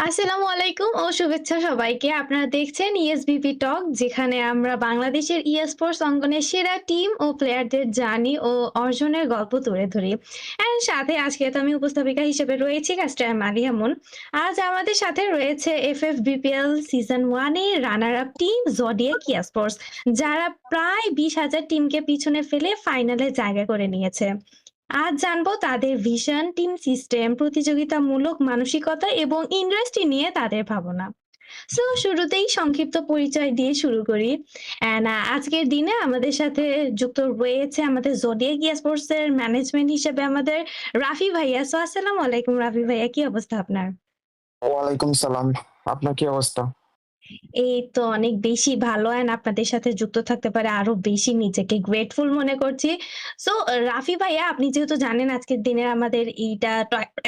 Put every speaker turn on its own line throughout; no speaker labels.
আসসালামু আলাইকুম ও শুভেচ্ছা সবাইকে। আপনারা দেখছেন ইএসবিপি টক, যেখানে আমরা বাংলাদেশের স্পোর্টস অঙ্গনের সেরা টিম ও প্লেয়ারদের জার্নি ও অর্জনের গল্প তুলে ধরি। অ্যান্ড সাথে আজকে তো আমি উপস্থাপিকা হিসেবে রয়েছি কাস্টার মারিয়া মুন। আজ আমাদের সাথে রয়েছে এফএফবিপিএল সিজন 1 এর রানার আপ টিম জডিয়াক স্পোর্টস, যারা প্রায় 20,000 টিমকে পিছনে ফেলে ফাইনালে জায়গা করে নিয়েছে। আজ জানবো তাদের ভিশন, টিম সিস্টেম, প্রতিযোগিতামূলক মানসিকতা এবং ইন্ডাস্ট্রি নিয়ে তাদের ভাবনা। সো শুরুতেই সংক্ষিপ্ত পরিচয় দিয়ে শুরু করি। আজকের দিনে আমাদের সাথে যুক্ত রয়েছে আমাদের জোডিয়াক স্পোর্টস এর ম্যানেজমেন্ট হিসেবে আমাদের রাফি ভাইয়া। সো আসসালামু আলাইকুম রাফি ভাইয়া, কি অবস্থা আপনার?
ওয়ালাইকুম সালাম। আপনার কি অবস্থা?
এই তো অনেক বেশি ভালো, অ্যান্ড আপনাদের সাথে যুক্ত থাকতে পারে আরো বেশি নিজেকে গ্রেটফুল মনে করছি। সো রাফি ভাইয়া, আপনি যেহেতু জানেন আজকের দিনের আমাদের এইটা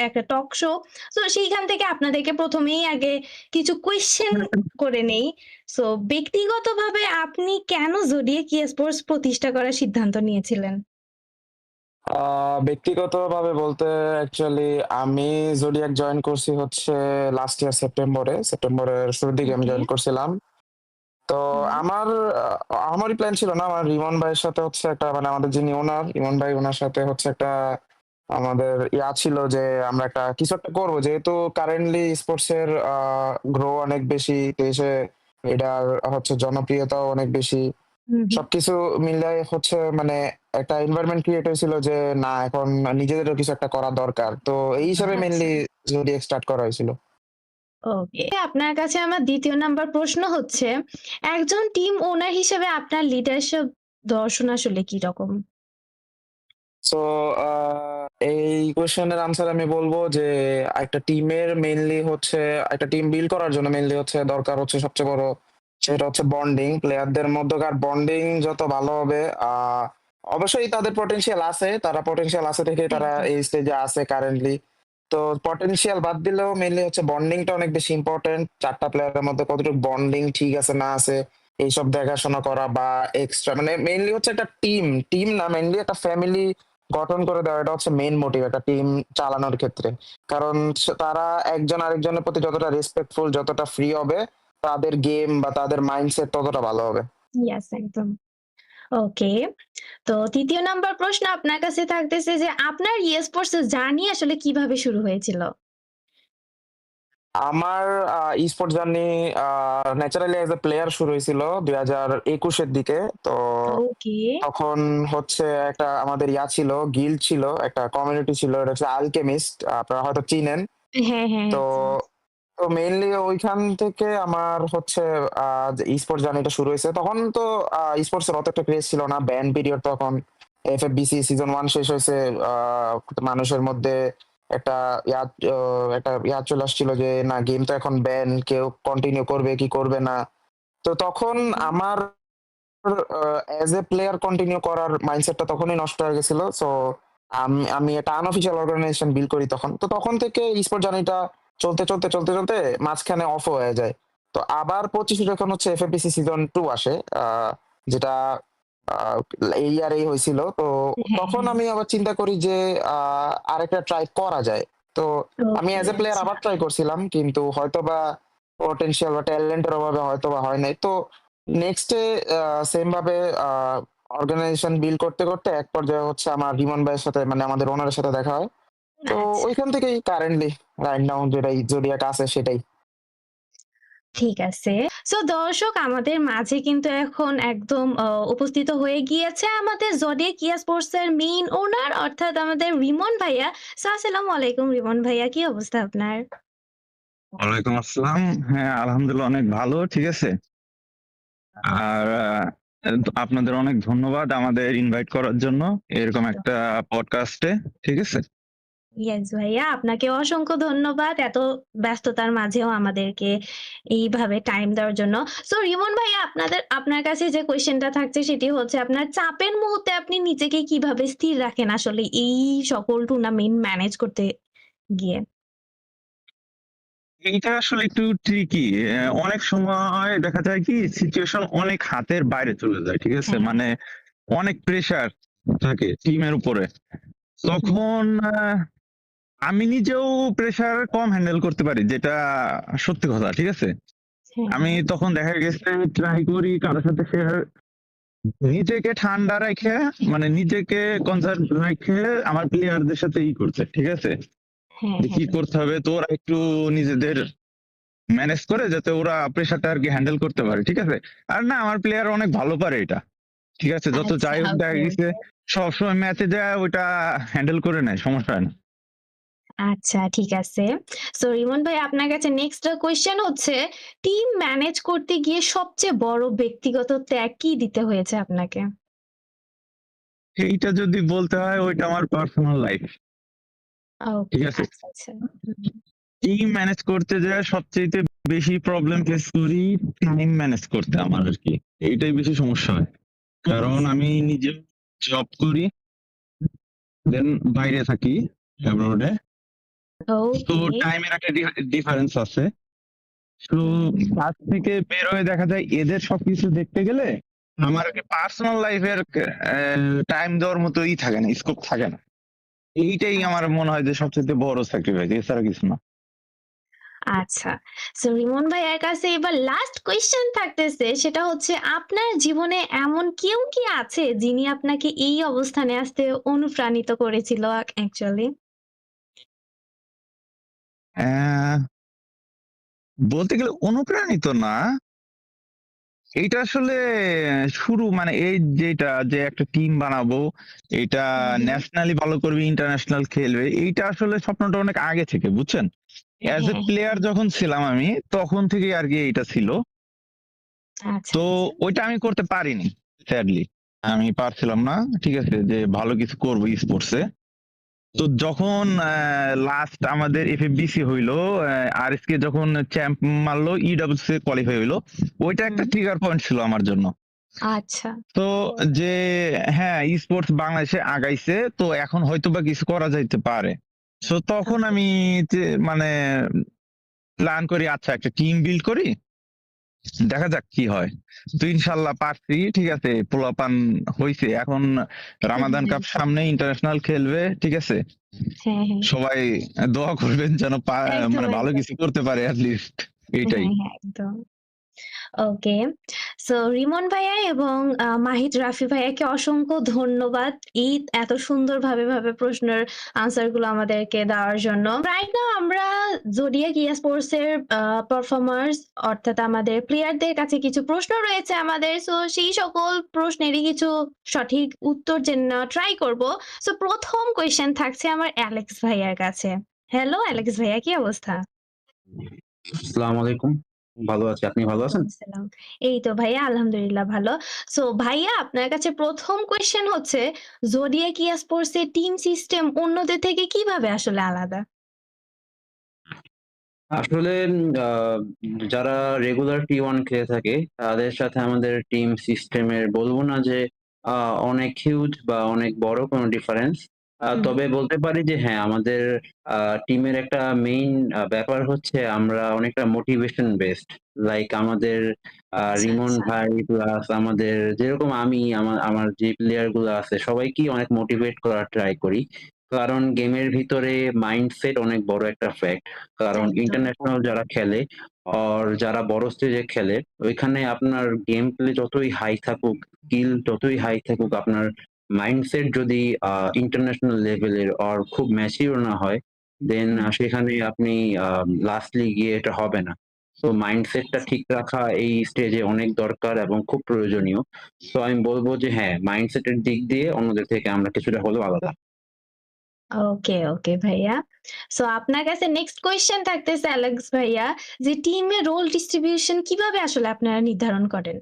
একটা টক শো, সো সেইখান থেকে আপনাদেরকে প্রথমেই আগে কিছু কোয়েশ্চেন করে নেই। সো ব্যক্তিগতভাবে আপনি কেন জোডিয়াক স্পোর্টস প্রতিষ্ঠা করার সিদ্ধান্ত নিয়েছিলেন?
আ ব্যক্তিগতভাবে বলতে অ্যাকচুয়ালি আমি জোডিয়াক জয়েন করছি হচ্ছে লাস্ট ইয়ার সেপ্টেম্বরে। সেপ্টেম্বরের শুরুর দিকে আমি
ওকে।
জয়েন করছিলাম। তো
হুম।
আমার আমারই প্ল্যান ছিল না। আমার রিমন ভাইয়ের সাথে হচ্ছে একটা মানে আমাদের যিনি ওনার, ইমন ভাই উনার সাথে হচ্ছে একটা আমাদের ছিল যে আমরা একটা কিছু একটা করব। যেহেতু কারেন্টলি স্পোর্টস এর গ্রো অনেক বেশি। দেশে এটার হচ্ছে জনপ্রিয়তাও অনেক বেশি।
হুম, হুম।
সবকিছু মিলায়ে হচ্ছে মানে একটা এনভায়রনমেন্ট ক্রিয়েট হয়েছিল যে না এখন নিজেদেরও কিছু একটা করা দরকার। তো এই হিসাবে
আচ্ছা।
মেইনলি জোডিয়াক স্টার্ট করা হয়েছিল।
ওকে। আপনার কাছে আমার ২য় নাম্বার প্রশ্ন হচ্ছে, একজন টিম ওনার হিসেবে আপনার লিডারশিপ দর্শন আসলে কিরকম?
সো আ এই কোয়েশ্চেনের আনসার আমি বলব যে একটা টিমের মেইনলি হচ্ছে একটা টিম বিল্ড করার জন্য মেইনলি হচ্ছে দরকার হচ্ছে সবচেয়ে বড় সেটা হচ্ছে বন্ডিং। প্লেয়ারদের মধ্যকার বন্ডিং যত ভালো হবে অবশ্যই তাদের পটেনশিয়াল আছে। তারা পটেনশিয়াল আছে দেখেই তারা
একদম।
এই স্টেজে আছে কারেন্টলি। তো পটেনশিয়াল বাদ দিলেও মেইনলি হচ্ছে বন্ডিংটা অনেক বেশি ইম্পোর্টেন্ট। ৪ টা প্লেয়ারের মধ্যে কতটুকু বন্ডিং ঠিক আছে না আছে এইসব দেখাশোনা করা বা এক্সট্রা মানে মেইনলি হচ্ছে একটা টিম না মেইনলি একটা ফ্যামিলি গঠন করে দেওয়া এটা হচ্ছে মেইন মোটিভ একটা টিম চালানোর ক্ষেত্রে। কারণ তারা একজন আরেকজনের প্রতি যতটা রেসপেক্টফুল, যতটা ফ্রি হবে, তাদের গেম বা তাদের মাইন্ডসেট ততটা ভালো হবে।
ইয়েস, একদম। ওকে। তো ৩য় নাম্বার প্রশ্ন আপনার কাছে থাকতেছে যে আপনার স্পোর্টস এর জার্নি আসলে কিভাবে শুরু হয়েছিল?
আমার esports journey a naturally as a player শুরু হইছিল ২০২১ এর দিকে। তো
ওকে।
তখন হচ্ছে একটা আমাদের ছিল, গিল্ড ছিল, একটা কমিউনিটি ছিল। এটা হচ্ছে আলকেমিস্ট। আপনারা হয়তো চিনেন।
হ্যাঁ, হ্যাঁ,
তো
হ্যাঁ, চিনি।
তো মেইনলি ওইখান থেকে আমার হচ্ছে যে ই-স্পোর্টস জার্নিটা শুরু হইছে। তখন তো ই-স্পোর্টস এর অত একটা ক্রেজ ছিল না। ব্যান পিরিয়ড তখন। এফএফবিসি সিজন 1 শেষ হইছে। আ মানুষের মধ্যে একটা ইয়া অ একটা চলে আসছিল যে না গেম তো এখন ব্যান। কেউ কন্টিনিউ করবে কি করবে না। তো তখন
ওকে।
আমার আ এজ এ প্লেয়ার কন্টিনিউ করার মাইন্ডসেটটা তখনই নষ্ট হয়ে গেছিল। সো আমি একটা আনঅফিসিয়াল অর্গানাইজেশন বিল্ড করি তখন। তো তখন থেকে ই-স্পোর্ট জার্নিটা চলতে মাঝখানে অফ হয়ে যায়। তো আবার ২৫ এ যখন হচ্ছে এফএফপিসি সিজন 2 আসে, যেটা আ এই ইয়ারেই হইছিল। তো
হ্যাঁ,
তখন
হ্যাঁ।
আমি আবার চিন্তা করি যে আ আরেকটা ট্রাই করা যায়। তো আমি
ওকে,
এজ এ প্লেয়ার
আচ্ছা।
আবার ট্রাই করছিলাম। কিন্তু হয়তোবা পটেনশিয়াল বা ট্যালেন্ট এর অভাবে হয়তোবা হয় নাই। তো নেক্সট এ সেম ভাবে আ অর্গানাইজেশন বিল্ড করতে এক পর্যায়ে হচ্ছে আমার রিমন ভাইয়ের সাথে মানে আমাদের ওনারের সাথে দেখা হয়। তো
আচ্ছা।
ঐখান থেকেই কারেন্টলি রাইট নাও যেটাই জোডিয়াক আছে সেটাই।
ঠিক আছে। সো দর্শক, আমাদের মাঝে কিন্তু এখন একদম উপস্থিত হয়ে গিয়েছে আমাদের জডিয়াক স্পোর্টস এর মেইন ওনার, অর্থাৎ আমাদের রিমন ভাইয়া। সো আসসালামু আলাইকুম রিমন ভাইয়া, কি অবস্থা আপনার?
ওয়ালাইকুম আসসালাম। হ্যাঁ, আলহামদুলিল্লাহ অনেক ভালো। ঠিক আছে? আর আপনাদের অনেক ধন্যবাদ আমাদের ইনভাইট করার জন্য এরকম একটা পডকাস্টে। ঠিক আছে?
ইয়েস ভাইয়া, আপনাকে অসংখ্য ধন্যবাদ এত ব্যস্ততার মাঝেও আমাদেরকে এইভাবে টাইম দেওয়ার জন্য। সো রিমন ভাইয়া, আপনার কাছে যে কোয়েশ্চেনটা থাকছে সেটি হচ্ছে, আপনার চাপের মুহূর্তে আপনি নিজেকে কিভাবে স্থির রাখেন আসলে এই সকল টুর্নামেন্ট ম্যানেজ করতে গিয়ে?
এইটা আসলে একটু ট্রিকি। অনেক সময় দেখা যায় কি সিচুয়েশন অনেক হাতের বাইরে চলে যায়। ঠিক আছে?
হ্যাঁ।
মানে অনেক প্রেশার থাকে টিমের উপরে।
হুম,
তখন আমি নিজেও প্রেশার কম হ্যান্ডেল করতে পারি, যেটা সত্যি কথা, ঠিক আছে?
হ্যাঁ,
আমি
হ্যাঁ।
তখন দেখা গেছে ট্রাই করি কারো সাথে শেয়ার, নিজেকে ঠান্ডা রেখে, মানে নিজেকে কনসার্ন রেখে আমার প্লেয়ারদের সাথে করতে, ঠিক আছে?
হ্যাঁ,
যে
হ্যাঁ।
কি করতে হবে, তো ওরা একটু নিজেদের ম্যানেজ করে যাতে ওরা প্রেশারটা আর কি হ্যান্ডেল করতে পারে, ঠিক আছে? আর না, আমার প্লেয়ার অনেক ভালো পারে এটা, ঠিক আছে? যত
আচ্ছা,
যাই হোক দেখা
ওকে,
গেছে
ওকে।
সবসময় ম্যাচে যায় ওইটা হ্যান্ডেল করে নেয়, সমস্যা হয় না।
আচ্ছা, ঠিক আছে। সো রিমন ভাই, আপনার কাছে নেক্সট কোয়েশ্চেন হচ্ছে, টিম ম্যানেজ করতে গিয়ে সবচেয়ে বড় ব্যক্তিগত ত্যাগ কি দিতে হয়েছে আপনাকে?
এইটা যদি বলতে হয়, ওইটা আমার পার্সোনাল লাইফ, ঠিক
ওকে,
আছে?
আচ্ছা, আচ্ছা।
টিম ম্যানেজ করতে যায় সবচেয়ে বেশি প্রবলেম ফেস করি টাইম ম্যানেজ করতে আমার আর কি, এইটাই বেশি সমস্যা হয়। কারণ আমি নিজে জব করি, দেন বাইরে থাকি অ্যাব্রোডে, তো
ওকে।
টাইমের একটা ডিফারেন্স আছে। তো কাজ থেকে বের হয়ে দেখা যায় এদের সবকিছু দেখতে গেলে আমার আর কি পার্সোনাল লাইফের টাইম দেওয়ার মতো থাকে না, স্কোপ থাকে না। এইটাই আমার মনে হয় যে সবচেয়ে বড় স্যাক্রিফাইস, এছাড়া কিছু না।
আচ্ছা। সো রিমন ভাইয়ার কাছে এবার লাস্ট কোয়েশ্চেন থাকতেছে, সেটা হচ্ছে, আপনার জীবনে এমন কেউ কি আছে যিনি আপনাকে এই অবস্থানে আসতে অনুপ্রাণিত করেছিল অ্যাকচুয়ালি?
আহ, বলতে গেলে অনুপ্রাণিত না, এইটা আসলে শুরু, মানে এই যেটা যে একটা টিম বানাবো, এটা
হুম, হুম।
ন্যাশনালি ভালো করবে, ইন্টারন্যাশনাল খেলবে, এইটা আসলে স্বপ্নটা অনেক আগে থেকে, বুঝছেন? অ্যাজ এ
হ্যাঁ,
প্লেয়ার
হ্যাঁ।
যখন ছিলাম আমি, তখন থেকেই আর কি এইটা ছিল।
আচ্ছা,
তো
আচ্ছা।
ওইটা আমি করতে পারিনি, স্যাডলি। আমি পারছিলাম না, ঠিক আছে, যে ভালো কিছু করবো স্পোর্টসে। তো যখন লাস্ট আমাদের এফএফবিসি হইলো, আরএসকে যখন চ্যাম্প মারলো, ইডব্লিউসি কোয়ালিফাই হইলো, ওইটা একটা
হুম।
ট্রিগার পয়েন্ট ছিল আমার জন্য।
আচ্ছা।
তো যে হ্যাঁ, স্পোর্টস বাংলাদেশে আগাইছে, তো এখন হয়তোবা কিছু করা যাইতে পারে। তো তখন
ওকে।
আমি মানে প্ল্যান করি, আচ্ছা একটা টিম বিল্ড করি, দেখা যাক কি হয়। তো ইনশাল্লাহ পারছি, ঠিক আছে, পোলাপান হইছে। এখন
হুম, হুম,
রামাদান
হুম।
কাপ সামনে, ইন্টারন্যাশনাল খেলবে, ঠিক আছে?
হ্যাঁ, হ্যাঁ।
সবাই দোয়া করবেন যেন
একদম,
মানে ভালো
একদম।
কিছু করতে পারে লিস্ট, এইটাই।
হ্যাঁ, হ্যাঁ, একদম। ওকে। সো রিমন ভাইয়া এবং মাহিদ রাফি ভাইয়াকে অসংখ্য ধন্যবাদ এই এত সুন্দরভাবে প্রশ্নের আনসার গুলো আমাদেরকে দেওয়ার জন্য। রাইট নাও আমরা জোডিয়াক স্পোর্টস এর পারফর্মার্স, অর্থাৎ আমাদের প্লেয়ারদের কাছে কিছু প্রশ্ন রয়েছে আমাদের। সো সেই সকল প্রশ্নেরই কিছু সঠিক উত্তর জেনে নেওয়া ট্রাই করব। সো ১ম কোয়েশ্চেন থাকছে আমার অ্যালেক্স ভাইয়ার কাছে। হ্যালো অ্যালেক্স ভাইয়া, কি অবস্থা?
আসসালামু আলাইকুম। ভালো আছি। আপনি ভালো
ওয়ালাইকুম
আছেন?
আসসালাম। এই তো ভাইয়া আলহামদুলিল্লাহ ভালো। সো ভাইয়া, আপনার কাছে ১ম কোয়েশ্চেন হচ্ছে, জোডিয়াক স্পোর্টস এর টিম সিস্টেম অন্যদের থেকে কিভাবে আসলে আলাদা?
আসলে আ যারা রেগুলার T1 খেলে থাকে তাদের সাথে আমাদের টিম সিস্টেমের বলব না যে আ অনেক হিউজ বা অনেক বড় কোনো ডিফারেন্স।
হুম।
তবে বলতে পারি যে হ্যাঁ, আমাদের টিমের একটা মেইন ব্যাপার হচ্ছে আমরা অনেকটা মোটিভেশন বেসড। লাইক আমাদের
আচ্ছা,
রিমন
আচ্ছা।
ভাই প্লাস আমাদের যেরকম আমি আমার যে প্লেয়ার গুলো আছে সবাইকেই অনেক মোটিভেট করার ট্রাই করি। কারণ গেমের ভিতরে মাইন্ডসেট অনেক বড় একটা ফ্যাক্ট। কারণ
একদম।
ইন্টারন্যাশনাল যারা খেলে যারা বড় স্টেজে খেলে, ওইখানে আপনার গেম প্লে যতই হাই থাকুক, স্কিল যতই হাই থাকুক, আপনার মাইন্ডসেট যদি ইন্টারন্যাশনাল লেভেলের খুব ম্যাচিউর না হয়, দেন
হুম।
সেখানে আপনি লাস্টলি গিয়ে এটা হবে না। তো মাইন্ডসেটটা ঠিক রাখা এই স্টেজে অনেক দরকার এবং খুব প্রয়োজনীয়। তো আমি বলব যে হ্যাঁ, মাইন্ডসেটের দিক দিয়ে অন্যদের থেকে আমরা কিছুটা হলেও আলাদা।
ওকে, ওকে ভাইয়া। সো আপনার কাছে নেক্সট কোয়েশ্চেন থাকতেছে অ্যালেক্স ভাইয়া, যে টিমের রোল ডিস্ট্রিবিউশন কিভাবে আসলে আপনারা নির্ধারণ করেন?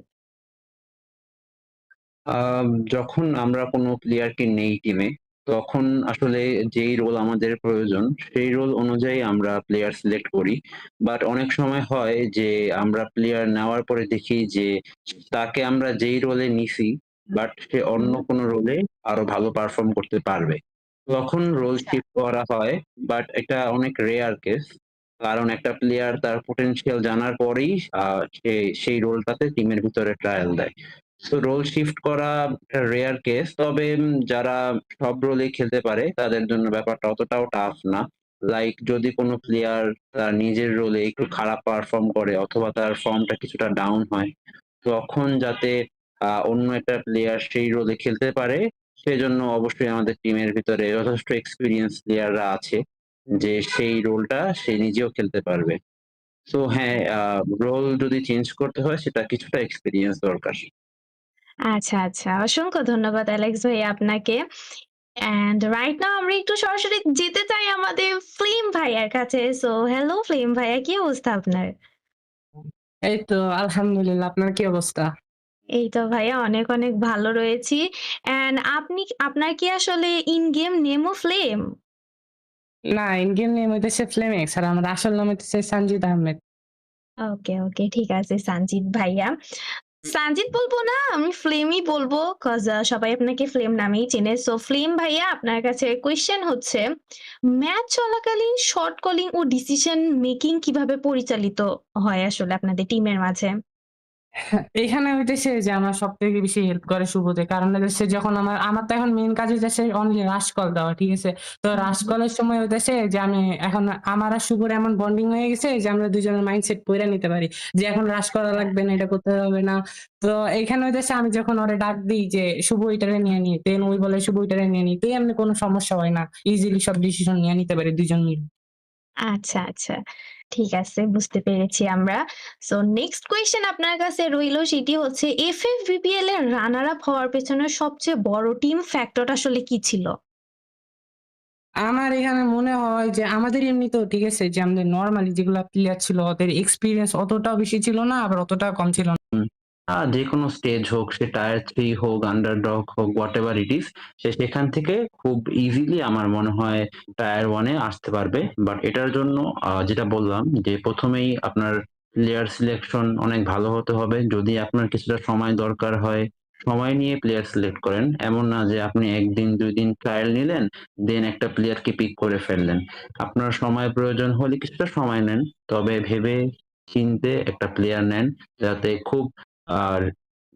যখন আমরা কোনো প্লেয়ারকে নেই টিমে, তখন আসলে যেই রোল আমাদের প্রয়োজন, সেই রোল অনুযায়ী আমরা প্লেয়ার সিলেক্ট করি। বাট অনেক সময় হয় যে আমরা প্লেয়ার নেওয়ার পরে দেখি যে তাকে আমরা যেই রোলে নিছি, বাট সে অন্য
হুম।
কোনো রোলে আরো ভালো পারফর্ম করতে পারবে। তখন রোল
আচ্ছা।
শিফট করা হয়। বাট এটা অনেক রেয়ার কেস। কারণ একটা প্লেয়ার তার পোটেনশিয়াল জানার পরেই সে সেই রোলটাতে টিমের ভিতরে ট্রায়াল দেয়। সো রোল শিফট করা একটা রেয়ার কেস। তবে যারা সব রোলেই খেলতে পারে তাদের জন্য ব্যাপারটা অতটাও টাফ না। লাইক যদি কোনো প্লেয়ার তার নিজের রোলে একটু খারাপ পারফর্ম করে অথবা তার ফর্মটা কিছুটা ডাউন হয়, তখন যাতে অন্য একটা প্লেয়ার সেই রোলে খেলতে পারে, সেজন্য অবশ্যই আমাদের টিমের ভিতরে যথেষ্ট এক্সপেরিয়েন্স প্লেয়াররা আছে যে সেই রোলটা সে নিজেও খেলতে পারবে। সো হ্যাঁ, রোল যদি চেঞ্জ করতে হয় সেটা কিছুটা এক্সপেরিয়েন্স দরকার।
আচ্ছা, আচ্ছা। অসংখ্য ধন্যবাদ অ্যালেক্স ভাই আপনাকে। অ্যান্ড রাইট নাও আমরা একটু সরাসরি যেতে চাই আমাদের ফ্লেম ভাইয়ার কাছে। সো হ্যালো ফ্লেম ভাইয়া, কি অবস্থা আপনার?
এই তো আলহামদুলিল্লাহ। আপনার কি অবস্থা?
এই তো ভাইয়া অনেক, অনেক ভালো রয়েছি। অ্যান্ড আপনার কি আসলে ইন গেম নেমও ফ্লেম?
না, ইন-গেম নেম হইতেছে ফ্লেমিক্স আর আমার আসল নাম হইতেছে সানজিদ আহমেদ।
ওকে, ওকে, ঠিক আছে সানজিদ ভাইয়া। সানজিদ বলবো না, আমি ফ্লেমই বলবো। কজ সবাই আপনাকে ফ্লেম নামেই চেনে। সো ফ্লেম ভাইয়া, আপনার কাছে কোয়েশ্চেন হচ্ছে, ম্যাচ চলাকালীন শট কলিং ও ডিসিশন মেকিং কিভাবে পরিচালিত হয় আসলে আপনাদের টিমের মাঝে?
এইখানে হইতেছে যে আমার সবথেকে বেশি হেল্প করে শুভতে। কারণ হইতেছে যখন আমার তো এখন মেইন কাজ হইতেছে অনলি রাশ কল দেওয়া, ঠিক আছে? তো রাশ কলের সময় হইতেছে যে আমি এখন আমার আর শুভর এমন বন্ডিং হয়ে গেছে যে আমরা দুজনের মাইন্ডসেট কইরা নিতে পারি। যে এখন রাশ করা লাগবে না, এটা করতে হবে না। তো এইখানে হইতেছে আমি যখন ওরে ডাক দিই যে শুভ এটারে নিয়ে নি, দেন ওই বলে শুভ এটারে নিয়ে নি। তো এমনি কোনো সমস্যা হয় না। ইজিলি সব ডিসিশন নিয়ে নিতে পারি ২ জন মিলে।
আচ্ছা, আচ্ছা। ঠিক আছে, বুঝতে পেরেছি আমরা। সো নেক্সট কোয়েশ্চেন আপনার কাছে রইলো, সেটি হচ্ছে FFVPL এর রানার আপ হওয়ার পেছনে সবচেয়ে বড় টিম ফ্যাক্টরটা আসলে কি ছিল?
আমার এখানে মনে হয় যে আমাদের এমনিতেও ঠিক আছে যে আমাদের নরমালি যেগুলা প্লেয়ার ছিল ওদের এক্সপেরিয়েন্স অতটাও বেশি ছিল না, আবার অতটাও কম ছিল না।
যেকোনো স্টেজ হোক, সে টায়ার 3 হোক, আন্ডারডগ হোক, হোয়াটএভার ইট ইজ, সে সেখান থেকে খুব ইজিলি আমার মনে হয় টায়ার 1 এ আসতে পারবে। বাট এটার জন্য যেটা বললাম যে ১ম এই আপনার প্লেয়ার সিলেকশন অনেক ভালো হতে হবে। যদি আপনার কিছুটা সময় দরকার হয়, সময় নিয়ে প্লেয়ার সিলেক্ট করেন। এমন না যে আপনি ১ দিন ২ দিন ট্রায়াল নিলেন, দেন একটা প্লেয়ারকে পিক করে ফেললেন। আপনার সময় প্রয়োজন হলে কিছুটা সময় নেন। তবে ভেবে চিন্তে একটা প্লেয়ার নেন, যাতে খুব আর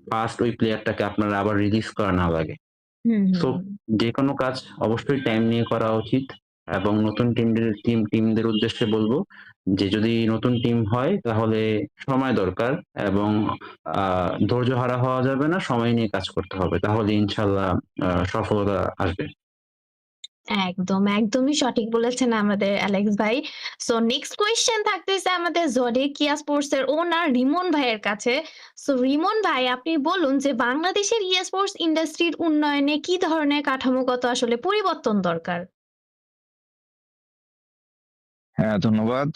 ফার্স্ট ওই প্লেয়ারটাকে আপনার আবার রিলিজ করা না লাগে।
হুম,
সো
হুম।
যেকোনো কাজ অবশ্যই টাইম নিয়ে করা উচিত এবং নতুন টিমদের উদ্দেশ্যে বলব যে যদি নতুন টিম হয় তাহলে সময় দরকার এবং ধৈর্যহারা হওয়া যাবে না, সময় নিয়ে কাজ করতে হবে। তাহলে ইনশাআল্লাহ সফলতা আসবে।
একদম, একদমই সঠিক বলেছেন আমাদের অ্যালেক্স ভাই। সো নেক্সট কোয়েশ্চেন থাকতেছে আমাদের জোডেকিয়া স্পোর্টস এর ওনার রিমন ভাইয়ের কাছে। সো রিমন ভাই, আপনি বলুন যে বাংলাদেশের স্পোর্টস ইন্ডাস্ট্রির উন্নয়নে কি ধরনের কাঠামোগত আসলে পরিবর্তন দরকার?
হ্যাঁ, ধন্যবাদ।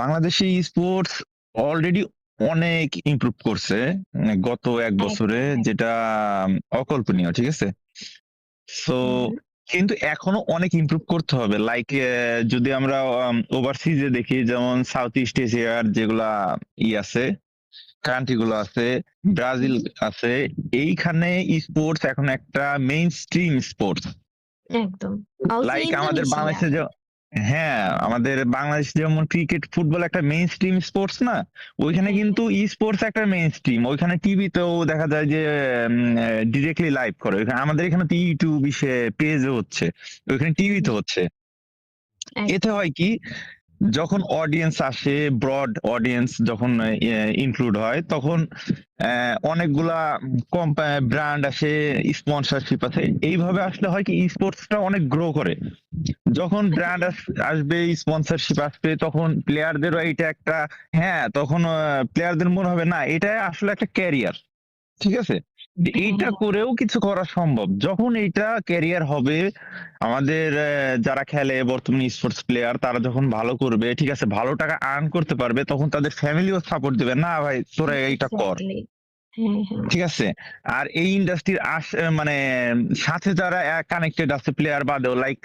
বাংলাদেশে স্পোর্টস অলরেডি অনেক ইমপ্রুভ করছে গত ১ বছরে,
একদম,
যেটা অকল্পনীয়, ঠিক আছে? সো
হুম,
কিন্তু এখনো অনেক ইমপ্রুভ করতে হবে। লাইক যদি আমরা ওভারসিজে দেখি, যেমন সাউথ ইস্ট এশিয়ার যেগুলা আছে, কান্ট্রি গুলো আছে, ব্রাজিল আছে, এইখানে স্পোর্টস এখন একটা মেইন স্ট্রিম স্পোর্টস।
একদম। অলসো
লাইক আমাদের
ইন্দোনেশিয়া।
বাংলাদেশে হ্যাঁ, আমাদের বাংলাদেশে যেমন ক্রিকেট, ফুটবল একটা মেইন স্ট্রিম স্পোর্টস না, ওইখানে
হ্যাঁ,
কিন্তু স্পোর্টস একটা মেইন স্ট্রিম। ওইখানে টিভিতেও দেখা যায় যে ডিরেক্টলি লাইভ করে। আমাদের এখানে তো ইউটিউব পেজে হচ্ছে, ওইখানে টিভিতে হচ্ছে। এতে
একদম।
হয় কি, যখন অডিয়েন্স আসে, ব্রড অডিয়েন্স যখন ইনক্লুড হয়, তখন অনেকগুলা ব্র্যান্ড আসে, স্পন্সরশিপ আছে। এইভাবে আসলে হয় কি, স্পোর্টসটা অনেক গ্রো করে। যখন ব্র্যান্ড আসবে, স্পন্সরশিপ আসবে, তখন প্লেয়ারদেরও এটা একটা, হ্যাঁ, তখন প্লেয়ারদের মনে হবে না, এটা আসলে একটা ক্যারিয়ার, ঠিক আছে? এইটা
হ্যাঁ,
করেও কিছু করা সম্ভব। যখন এইটা ক্যারিয়ার হবে, আমাদের যারা খেলে বর্তমানে স্পোর্টস প্লেয়ার, তারা যখন ভালো করবে, ঠিক আছে, ভালো টাকা আর্ন করতে পারবে, তখন তাদের ফ্যামিলিও সাপোর্ট দিবে, না ভাই তোরা এইটা কর,
এক্সাক্টলি। হ্যাঁ, হ্যাঁ।
ঠিক আছে? আর এই ইন্ডাস্ট্রির মানে সাথে যারা কানেক্টেড আছে প্লেয়ার বাদেও, লাইক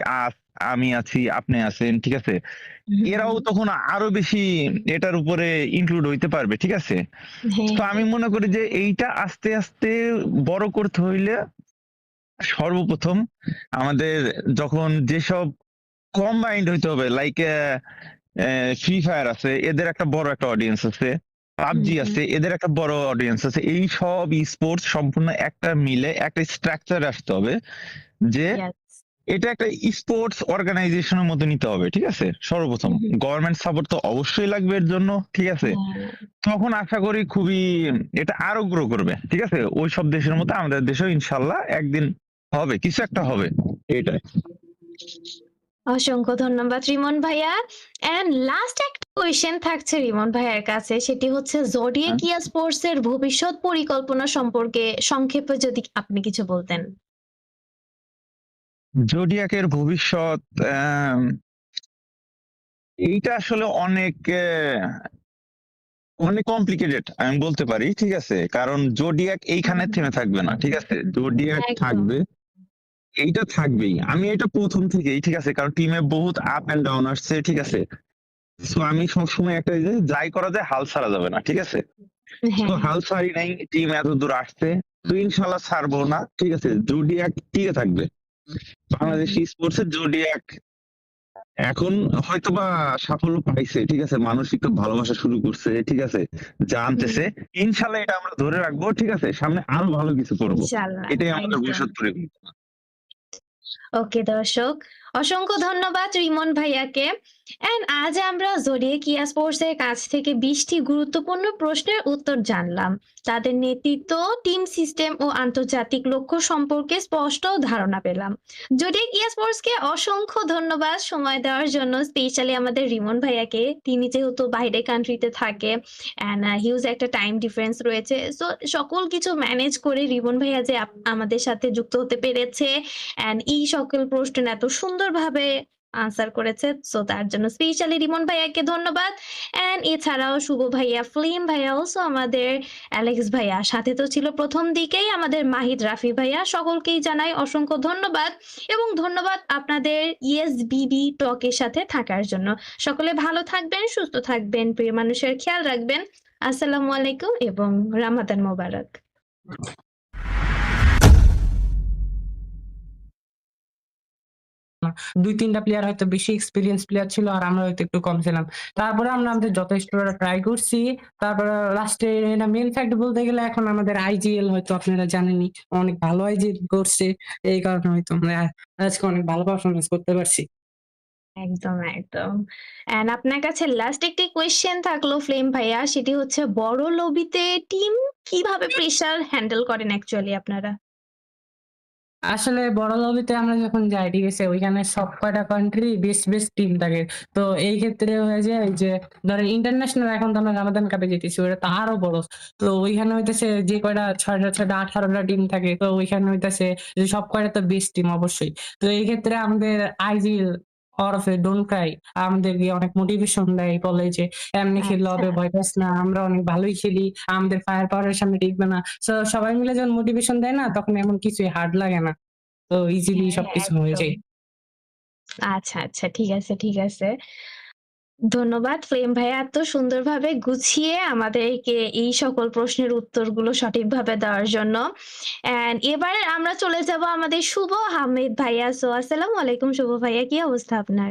আমি আছি, আপনি আছেন, ঠিক আছে, এরাও
হুম,
তখন আরো বেশি এটার উপরে ইনক্লুড হইতে পারবে, ঠিক আছে?
হ্যাঁ,
তো আমি
হ্যাঁ।
মনে করি যে এইটা আস্তে আস্তে বড় করতে হইলে সর্বপ্রথম আমাদের যখন যেসব কম্বাইন্ড হইতে হবে, লাইক ফ্রি ফায়ার আছে, এদের একটা বড় একটা অডিয়েন্স আছে, পাবজি
হুম,
আছে, এদের একটা বড় অডিয়েন্স আছে। এই সব স্পোর্টস সম্পূর্ণ একটা মিলে একটা স্ট্রাকচার আসতে হবে, যে
ইয়েস।
এটা একটা স্পোর্টস অর্গানাইজেশনের মতো নিতে হবে, ঠিক আছে? সর্বপ্রথম
হুম, হুম।
গভর্নমেন্ট সাপোর্ট তো অবশ্যই লাগবে এর জন্য, ঠিক আছে?
হ্যাঁ।
তখন আশা করি খুবই এটা আরো গ্রো করবে, ঠিক আছে? ওই সব দেশের মতো আমাদের দেশেও ইনশাল্লাহ একদিন হবে, কিছু একটা হবে, এটাই।
অসংখ্য ধন্যবাদ রিমন ভাইয়া। এন্ড লাস্ট একটা কোয়েশ্চেন থাকছে রিমন ভাইয়ার কাছে, সেটি হচ্ছে জোডিয়াক
হ্যাঁ।
ইয়া স্পোর্টস এর ভবিষ্যৎ পরিকল্পনা সম্পর্কে সংক্ষেপে যদি আপনি কিছু বলতেন।
জোডিয়াকের ভবিষ্যৎ এইটা আসলে অনেক অনেক কমপ্লিকেটেড আমি বলতে পারি, ঠিক আছে? কারণ জোডিয়াক এইখানে
হুম,
থেমে থাকবে না, ঠিক আছে? জোডিয়াক
একদম।
থাকবে, এইটা থাকবেই। আমি এটা প্রথম থেকেই, ঠিক আছে? কারণ টিমে বহুত আপ এন্ড ডাউন আসছে, ঠিক আছে? সো আমি সবসময় একটা যে যাই করা যায় হাল ছাড়া যাবে না, ঠিক আছে? তো
হ্যাঁ,
হাল ছাড়ি নাই, টিম এত দূর আসছে, তো ইনশাল্লাহ ছাড়বো না, ঠিক আছে? জোডিয়াক টিকে থাকবে। বাংলাদেশ
হুম,
স্পোর্টস এর জোডিয়াক এখন হয়তোবা সাফল্য পাইছে, ঠিক আছে? মানুষ একটু ভালোবাসা শুরু করছে, ঠিক আছে? জানতেছে। ইনশাল্লাহ এটা আমরা ধরে রাখবো, ঠিক আছে? সামনে আরো ভালো কিছু করব।
ইনশাআল্লাহ
এটাই আমাদের
একদম।
ভবিষ্যৎ পরিকল্পনা।
ওকে দর্শক, অসংখ্য ধন্যবাদ রিমন ভাইয়াকে। এন্ড আজ আমরা জোডিয়াক ইয়া স্পোর্টস এর কাছ থেকে 20টি গুরুত্বপূর্ণ প্রশ্নের উত্তর জানলাম। তাদের নেতৃত্ব, টিম সিস্টেম ও আন্তর্জাতিক লক্ষ্য সম্পর্কে স্পষ্ট ধারণা পেলাম। জোডিয়াক ইয়া স্পোর্টস কে অসংখ্য ধন্যবাদ সময় দেওয়ার জন্য, স্পেশালি আমাদের রিমন ভাইয়াকে। তিনি যেহেতু বাইরে কান্ট্রিতে থাকে এন্ড হিউজ একটা টাইম ডিফারেন্স রয়েছে, সো সকল কিছু ম্যানেজ করে রিমন ভাইয়া যে আমাদের সাথে যুক্ত হতে পেরেছে অ্যান্ড এই সকল প্রশ্ন এত সুন্দরভাবে আনসার করেছে, সো তার জন্য স্পেশালি রিমন ভাইয়াকে ধন্যবাদ। অ্যান্ড এছাড়াও শুভ ভাইয়া, ফ্লিম ভাইয়া, অলসো আমাদের অ্যালেক্স ভাইয়া, সাথে তো ছিল প্রথম দিকেই আমাদের মাহিদ রাফি ভাইয়া। সকলকেই জানাই অসংখ্য ধন্যবাদ এবং ধন্যবাদ আপনাদের ইএসবিবি টকের সাথে থাকার জন্য। সকলে ভালো থাকবেন, সুস্থ থাকবেন, প্রিয় মানুষের খেয়াল রাখবেন। আসসালামু আলাইকুম এবং রামাদান মোবারক।
২-৩ টা প্লেয়ার হয়তো বেশি এক্সপেরিয়েন্স প্লেয়ার ছিল আর আমরা হয়তো একটু কম ছিলাম। তারপরে আমরা আমাদের যথেষ্ট ট্রাই করছি। তারপরে লাস্টে এটা মেইন ফ্যাক্ট বলতে গেলে এখন আমাদের আইজিএল হয়তো আপনারা জানেনই, অনেক ভালো আইজিএল করছে। এই কারণে হয়তো আমরা আজকে অনেক ভালো পারফরম্যান্স করতে পারছি।
একদম, একদম। অ্যান্ড আপনার কাছে লাস্ট একটি কোয়েশ্চেন থাকলো ফ্লেম ভাইয়া, সেটি হচ্ছে বড় লবিতে টিম কিভাবে প্রেশার হ্যান্ডেল করেন অ্যাকচুয়ালি আপনারা?
আসলে বড় লবিতে আমরা যখন যাই, ঠিক আছে? ওইখানে সব কয়টা কান্ট্রি বেস্ট টিম থাকে। তো এই ক্ষেত্রে হয়ে যায় যে ধরেন ইন্টারন্যাশনাল এখন তো আমরা রামাদান কাপে জিতেছি, ওটা তো আরো বড়। তো ওইখানে হইতেছে যে কয়টা ৬টা ১৮ টা টিম থাকে, তো ওইখানে হইতেছে যে সব কয়টা তো বেস্ট টিম অবশ্যই। তো এই ক্ষেত্রে আমাদের আইজিএল ওরফে ডোন্ট ক্রাই আমাদেরকে অনেক মোটিভেশন দেয়। বলে যে, "এমনি খেললে
আচ্ছা,
হবে, ভয় পাস না। আমরা অনেক ভালোই খেলি। আমাদের ফায়ার পাওয়ার এর সামনে টিকবে না।" সো সবাই মিলে যখন মোটিভেশন দেয় না, তখন এমন কিছুই হার্ড লাগে না। তো ইজিলি
হ্যাঁ,
সবকিছু হয়ে
একদম।
যায়।
আচ্ছা, আচ্ছা। ঠিক আছে, ঠিক আছে। ধন্যবাদ ফ্লেম ভাইয়া এত সুন্দরভাবে গুছিয়ে আমাদেরকে এই সকল প্রশ্নের উত্তরগুলো সঠিকভাবে দেওয়ার জন্য। অ্যান্ড এবারে আমরা চলে যাব আমাদের শুভ আহমেদ ভাইয়া। সো আসসালামু আলাইকুম শুভ ভাইয়া, কি অবস্থা আপনার?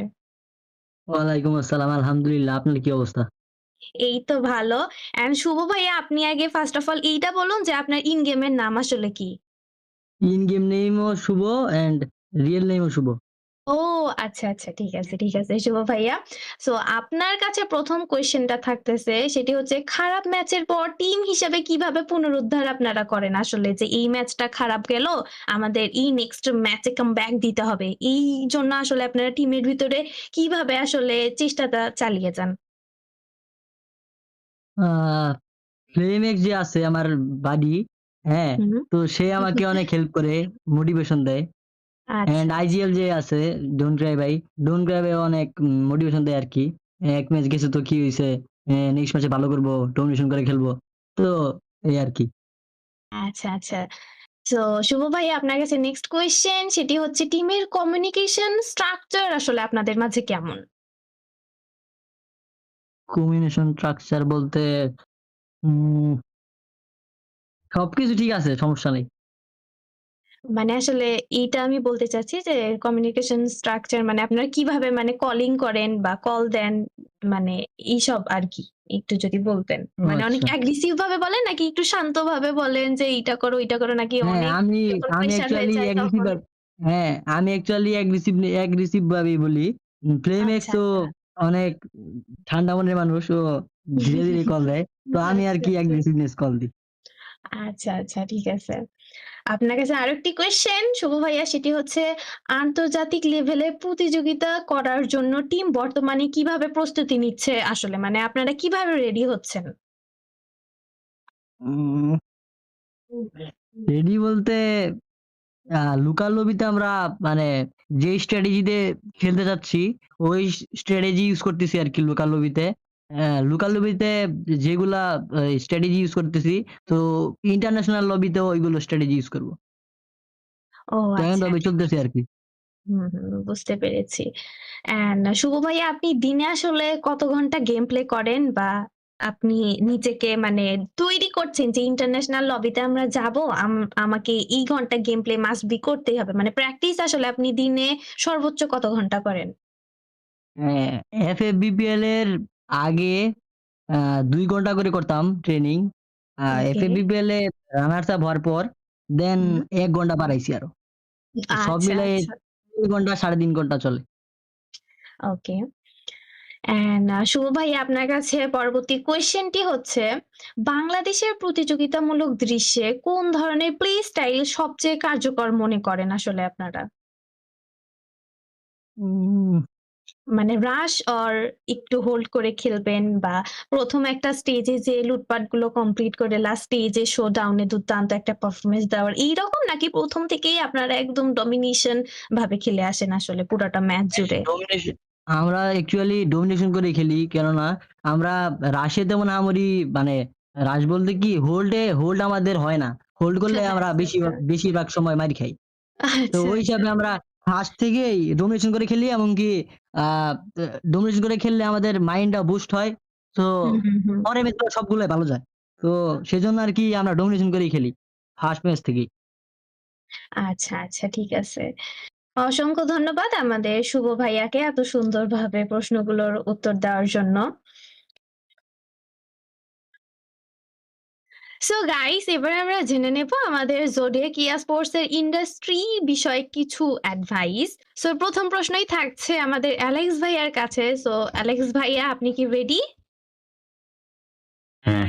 ওয়ালাইকুম আসসালাম। আলহামদুলিল্লাহ। আপনার কি অবস্থা?
এই তো ভালো। অ্যান্ড শুভ ভাইয়া, আপনি আগে ফার্স্ট অফ অল এইটা বলুন যে আপনার ইন গেমের নাম আসলে কি?
ইন গেম নেমও শুভ অ্যান্ড রিয়েল নেমও শুভ।
ও আচ্ছা, আচ্ছা। ঠিক আছে, ঠিক আছে শুভ ভাইয়া। সো আপনার কাছে ১ম কোয়েশ্চেনটা থাকতেছে, সেটি হচ্ছে খারাপ ম্যাচের পর টিম হিসেবে কিভাবে পুনরুদ্ধার আপনারা করেন আসলে? যে এই ম্যাচটা খারাপ গেল, আমাদের এই নেক্সট ম্যাচে কামব্যাক দিতে হবে। এইজন্য আসলে আপনারা টিমের ভিতরে কিভাবে আসলে চেষ্টাটা চালিয়ে যান?
আ ফ্লেমেক্স যে আছে আমার বাডি, হ্যাঁ?
হুম।
তো সে আমাকে অনেক হেল্প করে, মোটিভেশন দেয়। অ্যান্ড
আচ্ছা,
আইজিএল যে আছে ডোন্ট ক্রাই ভাই, ডোন্ট ক্রাই ভাই অনেক মোটিভেশন দেয় আরকি। এক ম্যাচ গেছে তো কি হইছে? নেক্সট ম্যাচে ভালো করব, ডমিনেশন করে খেলবো। তো এই আরকি।
আচ্ছা, আচ্ছা। সো শুভ ভাইয়া, আপনার কাছে নেক্সট কোয়েশ্চেন, সেটি হচ্ছে টিমের কমিউনিকেশন স্ট্রাকচার আসলে আপনাদের মাঝে কেমন?
কম্বিনেশন স্ট্রাকচার বলতে উম সবকিছু ঠিক আছে, সমস্যা নেই।
মানে আসলে এইটা আমি বলতে চাচ্ছি যে কমিউনিকেশন স্ট্রাকচার মানে আপনারা কিভাবে মানে কলিং করেন বা কল দেন, মানে এইসব আরকি। একটু যদি বলতেন।
ও
মানে অনেক
আচ্ছা।
অ্যাগ্রেসিভ ভাবে বলেন নাকি একটু শান্তভাবে বলেন যে এইটা করো, ওইটা করো, নাকি
হ্যাঁ,
অনেক
আমি
যখন
আমি
প্রেশার হয়ে
অ্যাকচুয়ালি
যায়
অ্যাগ্রেসিভ
তখন?
হ্যাঁ, আমি অ্যাকচুয়ালি অ্যাগ্রেসিভ ভাবেই বলি। প্লেম্যাক্স
আচ্ছা,
ও অনেক ঠান্ডা মনের মানুষ। ও ধীরে, ধীরে কল দেয়। তো আমি
আচ্ছা,
আরকি
আচ্ছা।
অ্যাগ্রেসিভনেস কল দিই।
আচ্ছা, আচ্ছা ঠিক আছে। আপনার কাছে আরেকটি কোয়েশ্চেন শুভ ভাইয়া সেটি হচ্ছে আন্তর্জাতিক লেভেলে প্রতিযোগিতা করার জন্য টিম বর্তমানে কিভাবে প্রস্তুতি নিচ্ছে আসলে? মানে আপনারা কিভাবে রেডি হচ্ছেন?
উম রেডি বলতে লুকালবিতে আমরা মানে যে স্ট্র্যাটেজিতে খেলতে চাচ্ছি, ওই স্ট্র্যাটেজি ইউজ করতেছি আরকি লুকালবিতে। লুকালবিতে যেগুলা স্ট্র্যাটেজি ইউজ করতেছি, তো ইন্টারন্যাশনাল লবিতেও ওইগুলো স্ট্র্যাটেজি ইউজ করব।
ও
তো
আচ্ছা
এমনভাবে
ঠিক
চলতেছে
আছে।
আরকি।
বুঝতে পেরেছি। শুভ ভাইয়া আপনি দিনে আসলে কত ঘন্টা গেম প্লে করেন? বা আপনি নিজেকে মানে তৈরি করছেন যে ইন্টারন্যাশনাল লবিতে আমরা যাবো, আমাকে এই ঘন্টা গেম প্লে মাস্ট বি করতেই হবে। মানে প্র্যাকটিস আসলে আপনি দিনে সর্বোচ্চ কত ঘন্টা করেন?
হ্যাঁ, FFBPL এর আগে আ ২ ঘন্টা করে করতাম ট্রেনিং।
ওকে।
FFBPL এ রানার্স আপ হওয়ার পর দেন
হুম।
১ ঘন্টা বাড়াইছি আরো। তো সব
আচ্ছা,
মিলায়ে
আচ্ছা।
৩ ঘন্টা ৩.৫ ঘন্টা চলে।
ওকে। শুভ ভাই আপনার কাছে পরবর্তী কোয়েশ্চেনটি হচ্ছে, বাংলাদেশের প্রতিযোগিতামূলক দৃশ্যে কোন ধরনের প্লে স্টাইল সবচেয়ে কার্যকর মনে করেন আসলে আপনারা?
উম
মানে রাশ অর একটু হোল্ড করে খেলবেন বা ১ম একটা স্টেজে যে লুটপাট গুলো কমপ্লিট করে লাস্ট স্টেজে শোডাউন এ দুর্দান্ত একটা পারফরম্যান্স দেওয়ার এইরকম নাকি ১ম থেকেই আপনারা একদম ডমিনেশন ভাবে খেলে আসেন আসলে পুরাটা ম্যাচ জুড়ে?
ডমিনেশন আমরা অ্যাকচুয়ালি ডমিনেশন করেই খেলি। কেননা আমরা রাশে তেমন আহামরি মানে রাশ বলতে কি হোল্ড আমাদের হয় না। হোল্ড করলে আমরা
আচ্ছা, আচ্ছা।
বেশিরভাগ সময় মাইর খাই। তো
আচ্ছা,
ওই
আচ্ছা।
হিসাবে আমরা ফার্স্ট থেকেই ডমিনেশন করে খেলি এমনকি আ ড ডমিনেশন করে খেললে আমাদের মাইন্ডটা বুস্ট হয়। তো
হুম।
পরের ম্যাচগুলো সবগুলাই ভালো যায়। তো সেজন্য আরকি আমরা ডমিনেশন করেই খেলি। ফার্স্ট ম্যাচ থেকেই।
আচ্ছা, আচ্ছা ঠিক আছে। অসংখ্য ধন্যবাদ আমাদের শুভ ভাইয়াকে এত সুন্দরভাবে প্রশ্নগুলোর উত্তর দেওয়ার জন্য। সো গাইস এবার আমরা জেনে নেব আমাদের জোডিয়াক ইয়া স্পোর্টস এর ইন্ডাস্ট্রি বিষয়ে কিছু অ্যাডভাইস। সো ১ম প্রশ্নই থাকছে আমাদের অ্যালেক্স ভাইয়ার কাছে। সো অ্যালেক্স ভাইয়া আপনি কি রেডি?
হ্যাঁ।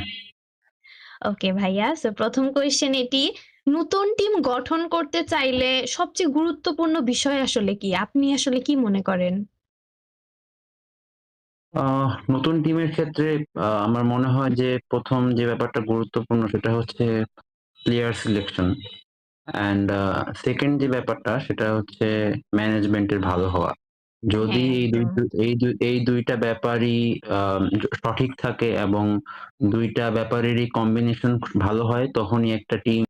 ওকে ভাইয়া। সো ১ম কোয়েশ্চেন এটি, নতুন টিম গঠন করতে চাইলে সবচেয়ে গুরুত্বপূর্ণ বিষয় আসলে কি? আপনি আসলে কি মনে করেন?
নতুন টিমের ক্ষেত্রে আমার মনে হয় যে ১ম যে ব্যাপারটা গুরুত্বপূর্ণ সেটা হচ্ছে প্লেয়ার সিলেকশন অ্যান্ড 2nd যে ব্যাপারটা সেটা হচ্ছে ম্যানেজমেন্টের ভালো হওয়া। যদি
হ্যাঁ, একদম।
এই ২ টা ব্যাপারই সঠিক থাকে এবং ২ টা ব্যাপারেরই কম্বিনেশন ভালো হয় তখনই একটা টিম